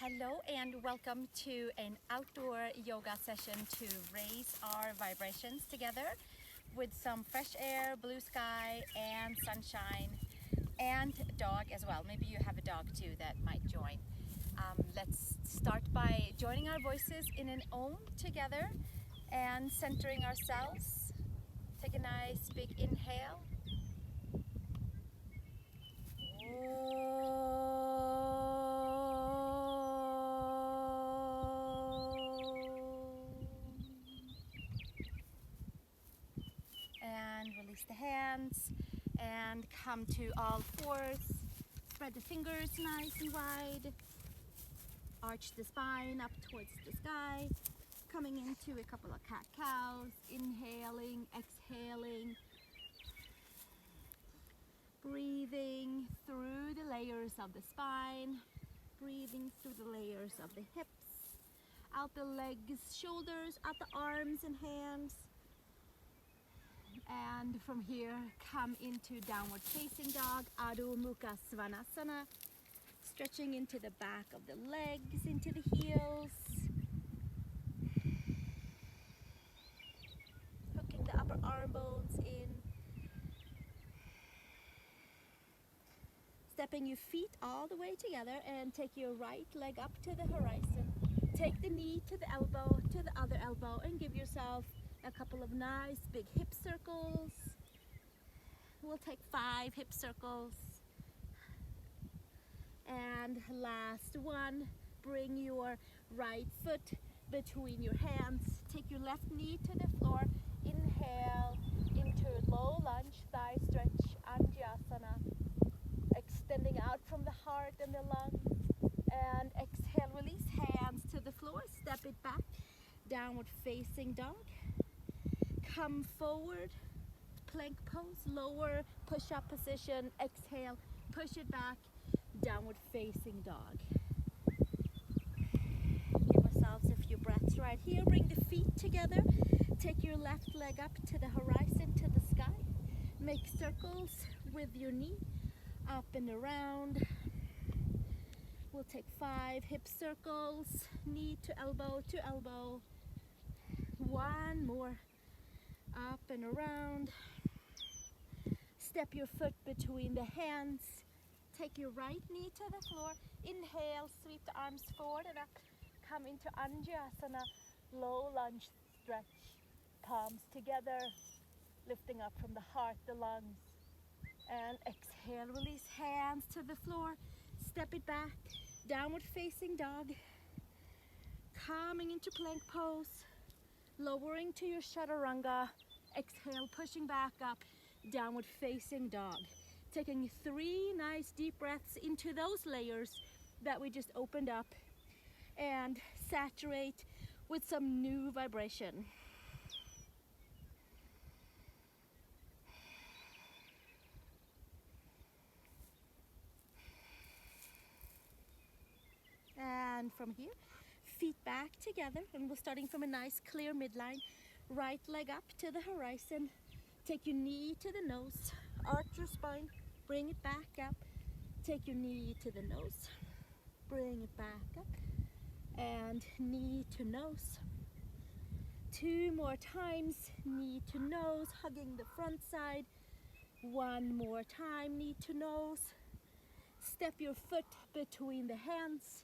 Hello and welcome to an outdoor yoga session to raise our vibrations together with some fresh air, blue sky and sunshine and dog as well. Maybe you have a dog too that might join. Let's start by joining our voices in an Om together and centering ourselves. Take a nice big inhale. And release the hands and come to all fours. Spread the fingers nice and wide. Arch the spine up towards the sky. Coming into a couple of cat-cows. Inhaling, exhaling. Breathing through the layers of the spine. Breathing through the layers of the hips. Out the legs, shoulders, out the arms and hands. And from here, come into downward facing dog, Adho Mukha Svanasana. Stretching into the back of the legs, into the heels. Hooking the upper arm bones in. Stepping your feet all the way together and take your right leg up to the horizon. Take the knee to the elbow, to the other elbow, and give yourself a couple of nice big hip circles. We'll take 5 hip circles. And last one, bring your right foot between your hands. Take your left knee to the floor. Inhale into low lunge, thigh stretch, Anjasana. Extending out from the heart and the lungs. And exhale, release hands to the floor. Step it back, downward facing dog. Come forward, plank pose, lower push-up position, exhale, push it back, downward facing dog. Give ourselves a few breaths right here. Bring the feet together. Take your left leg up to the horizon, to the sky. Make circles with your knee, up and around. We'll take 5 hip circles, knee to elbow to elbow. One more. Up and around. Step your foot between the hands. Take your right knee to the floor. Inhale, sweep the arms forward and up. Come into Anjasana, low lunge stretch. Palms together, lifting up from the heart, the lungs. And exhale, release hands to the floor. Step it back, downward facing dog. Coming into plank pose. Lowering to your chaturanga. Exhale, pushing back up, downward facing dog. Taking 3 nice deep breaths into those layers that we just opened up and saturate with some new vibration. And from here, feet back together, and we're starting from a nice clear midline. Right leg up to the horizon. Take your knee to the nose. Arch your spine. Bring it back up. Take your knee to the nose. Bring it back up. And knee to nose. 2 more times. Knee to nose, hugging the front side. 1 more time. Knee to nose. Step your foot between the hands.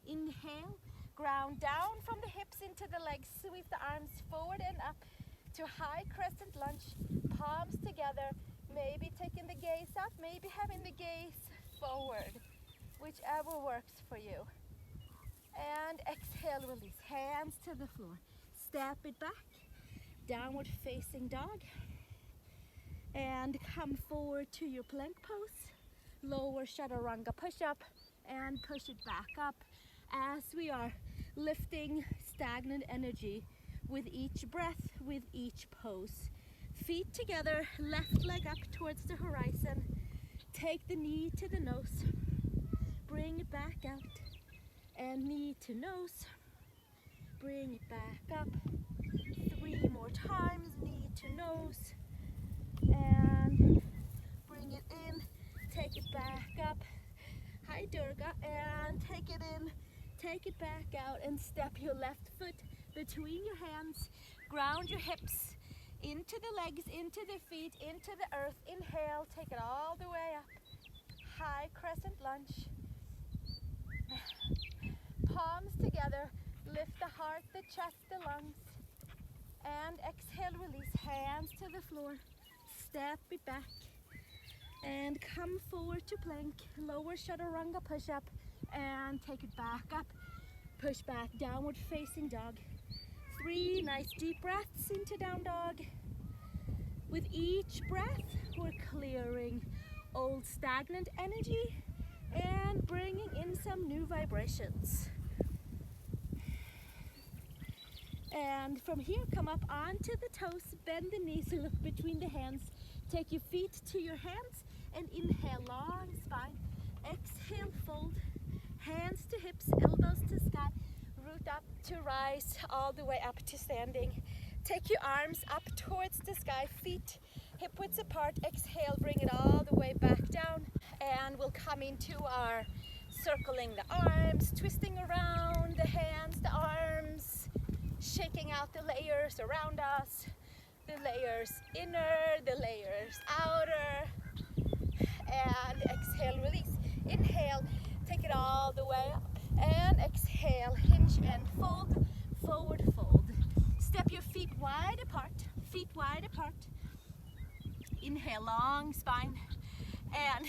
Inhale. Ground down from the hips into the legs. Sweep the arms forward and up to high crescent lunge. Palms together. Maybe taking the gaze up, maybe having the gaze forward. Whichever works for you. And exhale, release. Hands to the floor. Step it back. Downward facing dog. And come forward to your plank pose. Lower chaturanga push up and push it back up. As we are lifting stagnant energy with each breath, with each pose. Feet together, left leg up towards the horizon. Take the knee to the nose. Bring it back out. And knee to nose. Bring it back up. 3 more times, knee to nose. And bring it in. Take it back up. Hi Durga. And take it in. take it back out and step your left foot between your hands. Ground your hips into the legs, into the feet, into the earth. Inhale, take it all the way up. High crescent lunge. Palms together, lift the heart, the chest, the lungs. And exhale, release, hands to the floor. Step it back. And come forward to plank. Lower chaturanga push-up. And take it back up. Push back, downward facing dog. 3 nice deep breaths into down dog. With each breath, we're clearing old stagnant energy and bringing in some new vibrations. And from here, come up onto the toes, bend the knees, look between the hands. Take your feet to your hands and inhale, long spine. Exhale, fold. Hands to hips, elbows to sky. Root up to rise, all the way up to standing. Take your arms up towards the sky, feet hip widths apart. Exhale, bring it all the way back down. And we'll come into our circling the arms, twisting around the hands, the arms, shaking out the layers around us. The layers inner, the layers outer. And exhale, release. Inhale, take it all the way up. And exhale, hinge and fold, forward fold. Step your feet wide apart, feet wide apart. Inhale, long spine. And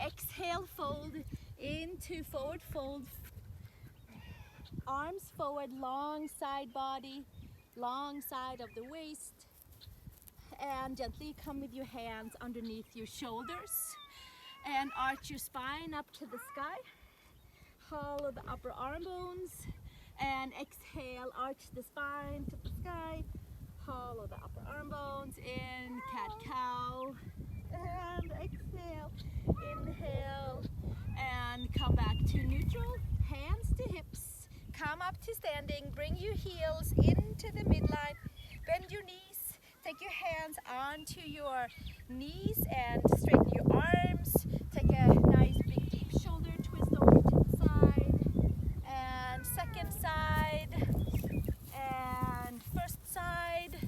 exhale, fold into forward fold. Arms forward, long side body, long side of the waist. And gently come with your hands underneath your shoulders. And arch your spine up to the sky. Hollow the upper arm bones. And exhale, arch the spine to the sky. Hollow the upper arm bones in cat-cow. And exhale, inhale. And come back to neutral. Hands to hips. Come up to standing. Bring your heels into the midline. Bend your knees. Take your hands onto your knees and straighten your arms. Take a nice big deep shoulder twist over to the side. And second side. And first side.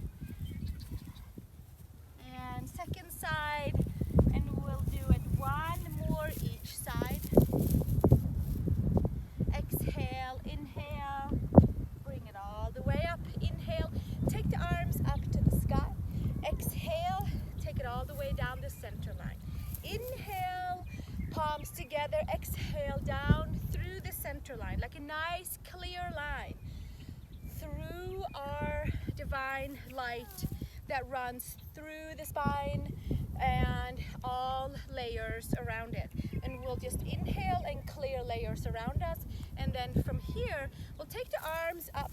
And second side. And we'll do it one more each side. Exhale, inhale. Bring it all the way up. Inhale. Take the arms up to the sky. Exhale, take it all the way down the center line. Inhale, palms together. Exhale, down through the center line, like a nice clear line through our divine light that runs through the spine and all layers around it. And we'll just inhale and clear layers around us. And then from here, we'll take the arms up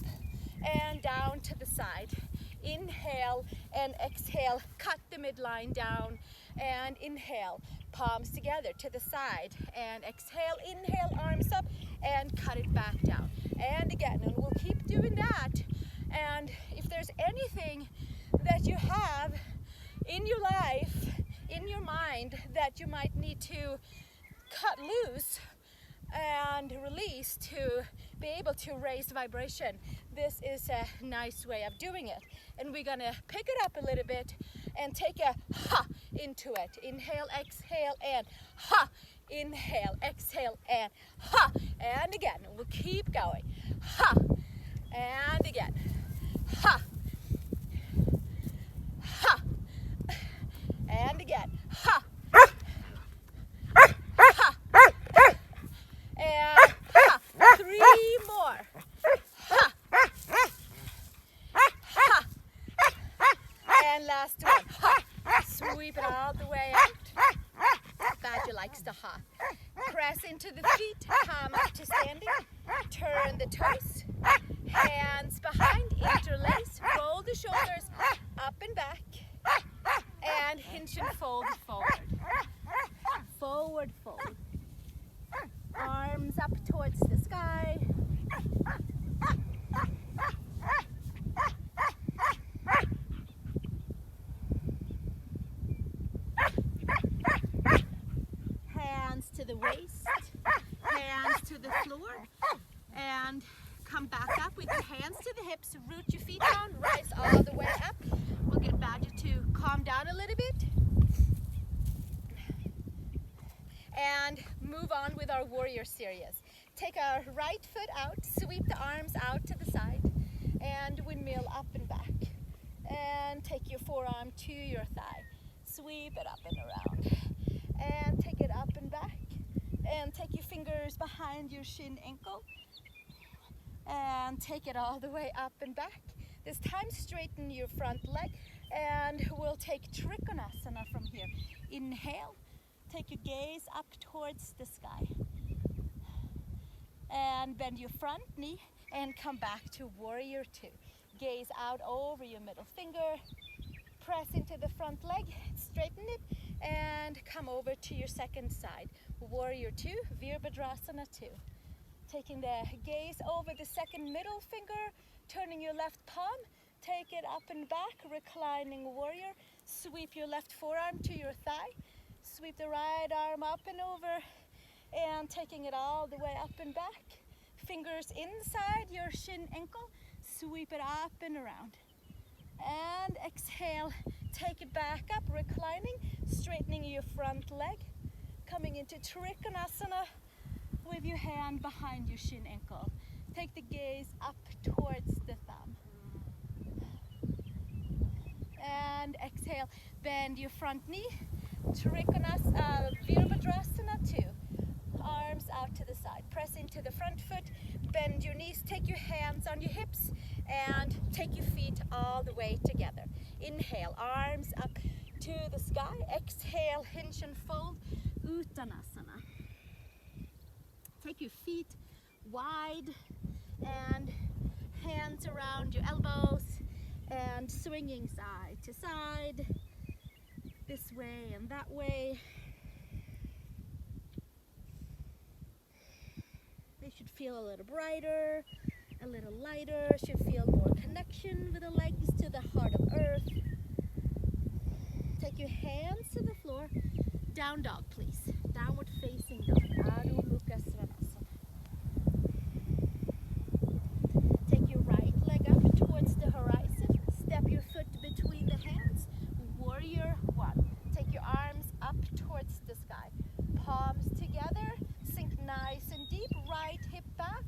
and down to the side. Inhale and exhale, cut the midline down and inhale, palms together to the side and exhale, inhale, arms up and cut it back down. And again, and we'll keep doing that. And if there's anything that you have in your life, in your mind, that you might need to cut loose and release to be able to raise vibration, this is a nice way of doing it. And we're gonna pick it up a little bit and take a ha into it. Inhale, exhale, and ha. Inhale, exhale, and ha. And again, we'll keep going. Ha. And again. Ha. Ha. And again. Ha. Ha. And ha. 3 more. Ha. Ha. And last one. Ha. Sweep it all the way out. Badger likes to ha. Press into the feet. Come up to standing. Turn the toes. Hands behind. Interlace. Roll the shoulders up and back. And hinge and fold forward. Forward fold. Arms up towards the sky. Hands to the waist. Hands to the floor. And come back up with your hands to the hips, root your feet down, rise all the way up. We'll get Badger to calm down a little bit. And move on with our warrior series. Take our right foot out, sweep the arms out to the side, and windmill up and back. And take your forearm to your thigh. Sweep it up and around. And take it up and back. And take your fingers behind your shin ankle. And take it all the way up and back. This time straighten your front leg. And we'll take Trikonasana from here. Inhale. Take your gaze up towards the sky. And bend your front knee and come back to warrior two. Gaze out over your middle finger. Press into the front leg, straighten it, and come over to your second side. Warrior two, Virabhadrasana two. Taking the gaze over the second middle finger, turning your left palm, take it up and back, reclining warrior. Sweep your left forearm to your thigh. Sweep the right arm up and over, and taking it all the way up and back. Fingers inside your shin ankle, sweep it up and around. And exhale, take it back up, reclining, straightening your front leg. Coming into Trikonasana with your hand behind your shin ankle. Take the gaze up towards the thumb. And exhale, bend your front knee. Trikonasana, Virabhadrasana 2. Arms out to the side. Press into the front foot. Bend your knees. Take your hands on your hips. And take your feet all the way together. Inhale, arms up to the sky. Exhale, hinge and fold. Uttanasana. Take your feet wide. And hands around your elbows. And swinging side to side. This way and that way. They should feel a little brighter, a little lighter, should feel more connection with the legs to the heart of earth. Take your hands to the floor. Down dog, please. Downward facing dog. Adho Mukha Svanasana. Take your right leg up towards the horizon. Step your foot between the hands. Warrior one. Take your arms up towards the sky. Palms together. Sink nice and deep. Right hip back.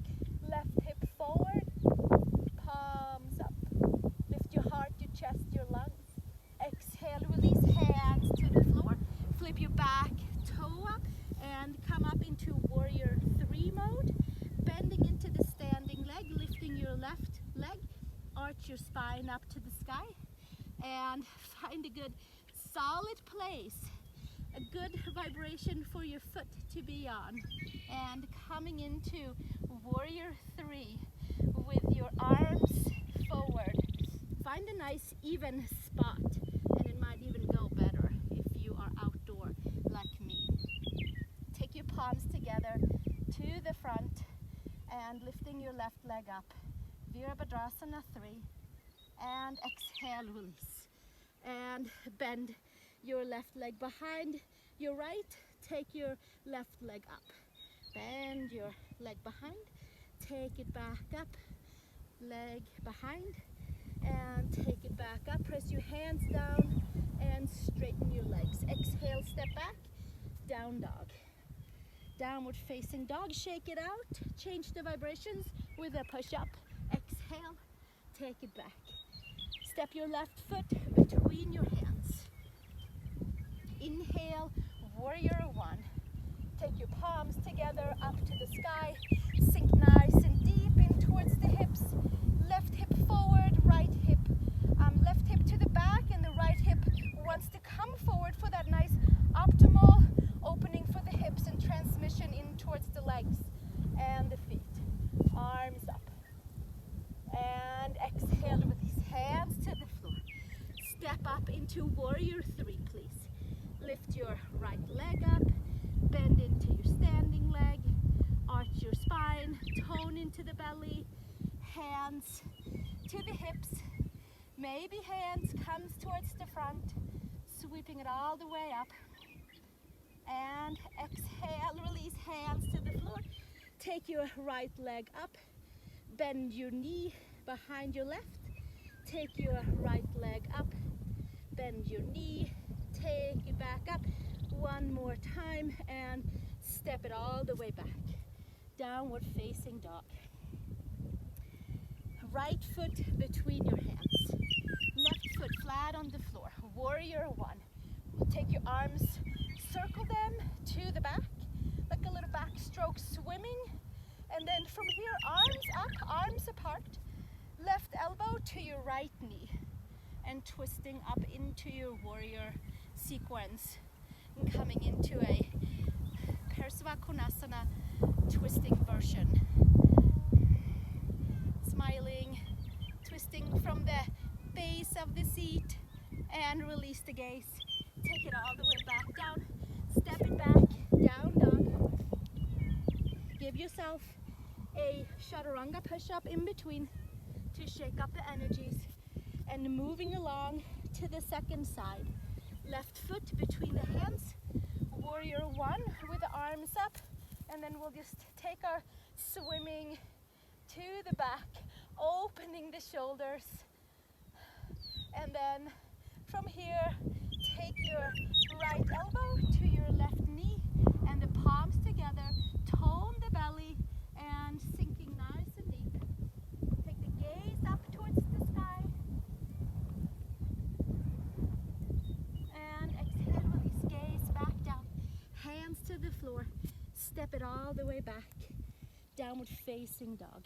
Left hip forward. Palms up. Lift your heart, your chest, your lungs. Exhale, release hands to the floor. Flip your back toe up and come up into warrior three mode. Bending into the standing leg. Lifting your left leg. Arch your spine up to the sky. And find a good solid place, a good vibration for your foot to be on. And coming into warrior three with your arms forward. Find a nice even spot, and it might even go better if you are outdoor like me. Take your palms together to the front and lifting your left leg up. Virabhadrasana 3. And exhale, release. And bend your left leg behind your right. Take your left leg up. Bend your leg behind. Take it back up. Leg behind. And take it back up. Press your hands down and straighten your legs. Exhale, step back. Down dog. Downward facing dog. Shake it out. Change the vibrations with a push up. Exhale. Take it back. Step your left foot between your hands. Inhale, warrior one. Take your palms together up to the sky. Sink nice and deep in towards the hips. Left hip forward, right hip. Left hip to the back, and the right hip wants to come forward for that nice optimal opening for the hips and transmission in towards the legs and the feet. Arms up. And exhale, release hands to the floor. Step up into warrior three, please. Lift your right leg up, bend into your standing leg, arch your spine, tone into the belly, hands to the hips, maybe hands comes towards the front, sweeping it all the way up. And exhale, release hands to the floor. Take your right leg up, Bend your knee behind your left. Take your right leg up. Bend your knee. Take it back up. One more time and step it all the way back. Downward facing dog. Right foot between your hands. Left foot flat on the floor. Warrior one. Take your arms, circle them to the back, like a little backstroke swimming. And then from here, arms up, arms apart. Left elbow to your right knee. And twisting up into your warrior sequence. And coming into a Parsvakonasana twisting version. Smiling, twisting from the base of the seat and release the gaze. Take it all the way back down. Step it back, down dog. Give yourself a chaturanga push-up in between to shake up the energies. And moving along to the second side. Left foot between the hands. Warrior one with the arms up. And then we'll just take our swimming to the back, opening the shoulders. And then from here, take your right elbow to your left knee and the palms together. Tone the belly and sinking nice and deep. Take the gaze up towards the sky. And exhale, release, gaze back down. Hands to the floor. Step it all the way back. Downward facing dog.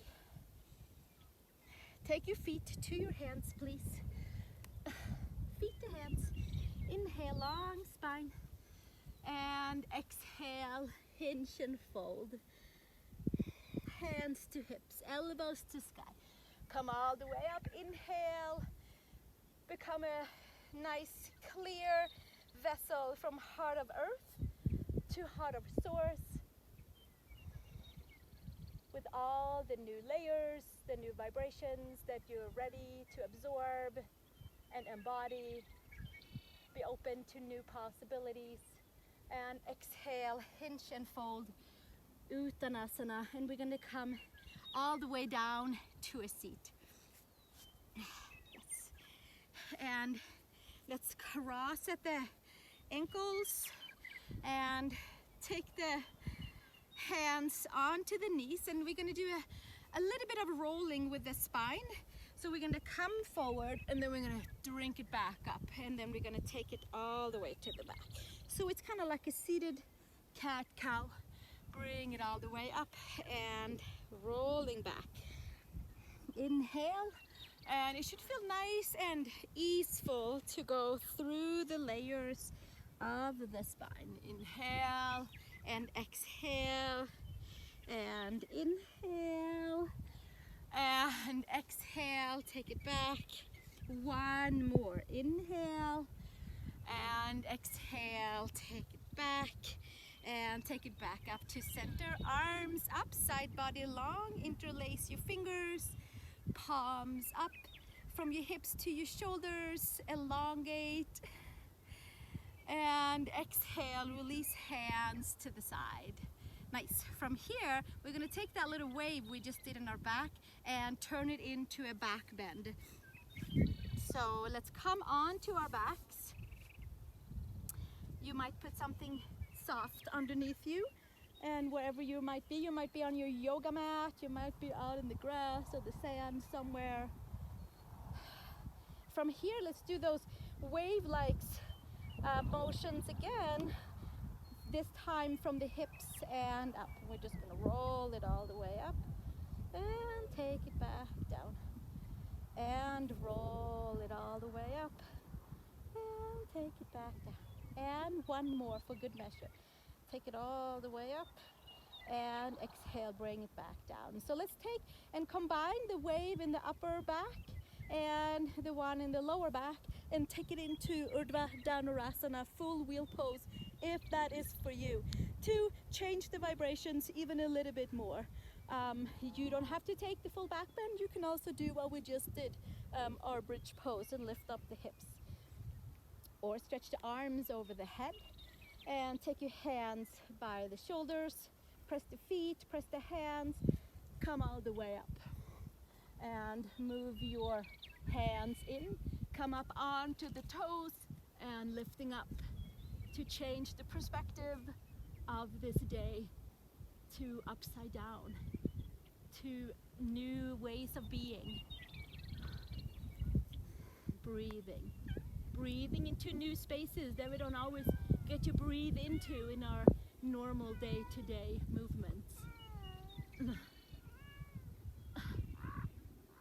Take your feet to your hands, please. Feet to hands. Inhale, long spine. And exhale, hinge and fold. Hands to hips, elbows to sky. Come all the way up. Inhale. Become a nice, clear vessel from heart of earth to heart of source. With all the new layers, the new vibrations that you're ready to absorb and embody. Be open to new possibilities. And exhale, hinge and fold, Uttanasana. And we're gonna come all the way down to a seat. Yes. And let's cross at the ankles and take the hands onto the knees, and we're going to do a little bit of rolling with the spine. So we're going to come forward and then we're going to drink it back up, and then we're going to take it all the way to the back. So it's kind of like a seated cat-cow. Bring it all the way up and rolling back. Inhale, and it should feel nice and easeful to go through the layers of the spine. Inhale and exhale, and inhale and exhale. Take it back. One more. Inhale and exhale. Take it back and take it back up to center. Arms up, side body long. Interlace your fingers. Palms up from your hips to your shoulders. Elongate. And exhale, release hands to the side. Nice. From here, we're going to take that little wave we just did in our back and turn it into a back bend. So let's come on to our backs. You might put something soft underneath you, and wherever you might be on your yoga mat, you might be out in the grass or the sand somewhere. From here, let's do those wave-like motions again, this time from the hips and up. We're just going to roll it all the way up and take it back down, and roll it all the way up and take it back down, and one more for good measure. Take it all the way up and exhale, bring it back down. So let's take and combine the wave in the upper back and the one in the lower back and take it into Urdhva Dhanurasana, full wheel pose, if that is for you, to change the vibrations even a little bit more. You don't have to take the full back bend. You can also do what we just did, our bridge pose, and lift up the hips. Or stretch the arms over the head and take your hands by the shoulders. Press the feet, press the hands, come all the way up. And move your hands in, come up onto the toes and lifting up to change the perspective of this day to upside down, to new ways of being. Breathing into new spaces that we don't always get to breathe into in our normal day-to-day movements.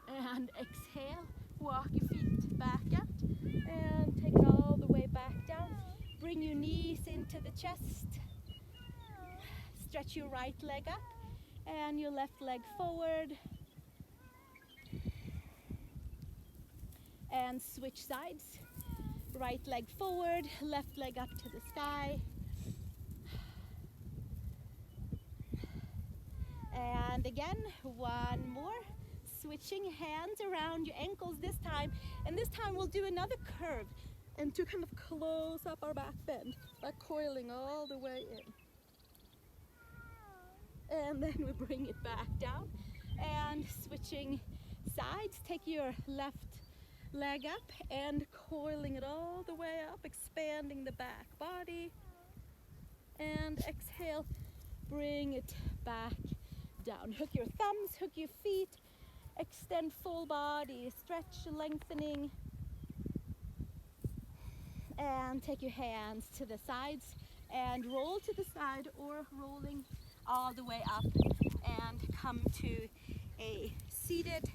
And exhale, walk your feet back up and take it all the way back down. Bring your knees into the chest. Stretch your right leg up and your left leg forward. And switch sides. Right leg forward, left leg up to the sky. And again, one more. Switching hands around your ankles this time. And this time we'll do another curve. And to kind of close up our back bend by coiling all the way in. And then we bring it back down. And switching sides, take your left leg up and coiling it all the way up, expanding the back body. And exhale, bring it back down. Hook your thumbs, hook your feet, extend full body, stretch, lengthening. And take your hands to the sides and roll to the side or rolling all the way up and come to a seated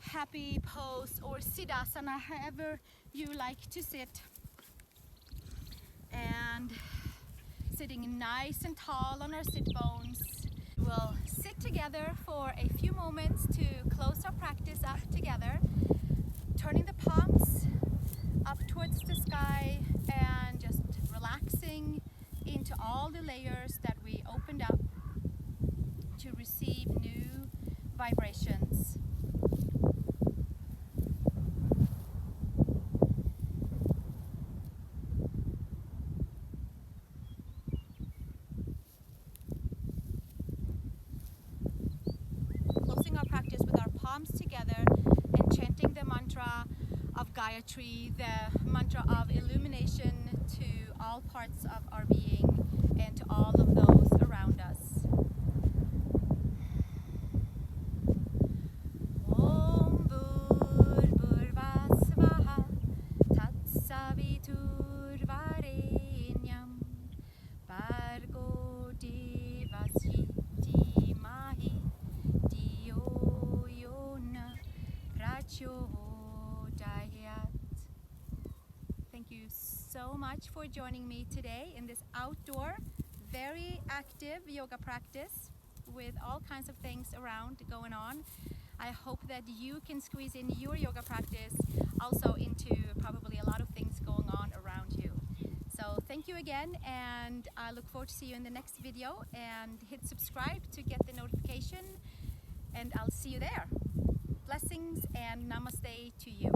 happy pose or siddhasana, however you like to sit. And sitting nice and tall on our sit bones. We'll sit together for a few moments to close our practice up together, turning the palms up towards the sky and just relaxing into all the layers that we opened up to receive new vibrations. Closing our practice with our palms together and chanting the mantra of Gayatri, the mantra of illumination to all parts of our being and to all of those around us. OmBhuh SvahTat Savitur VarenyamBhargo Devasya DheemahiDhiyo Prachodayat. Thank you so much for joining me today in this outdoor, very active yoga practice with all kinds of things around going on. I hope that you can squeeze in your yoga practice also into probably a lot of things going on around you. So thank you again, and I look forward to see you in the next video, and hit subscribe to get the notification, and I'll see you there. Blessings and namaste to you.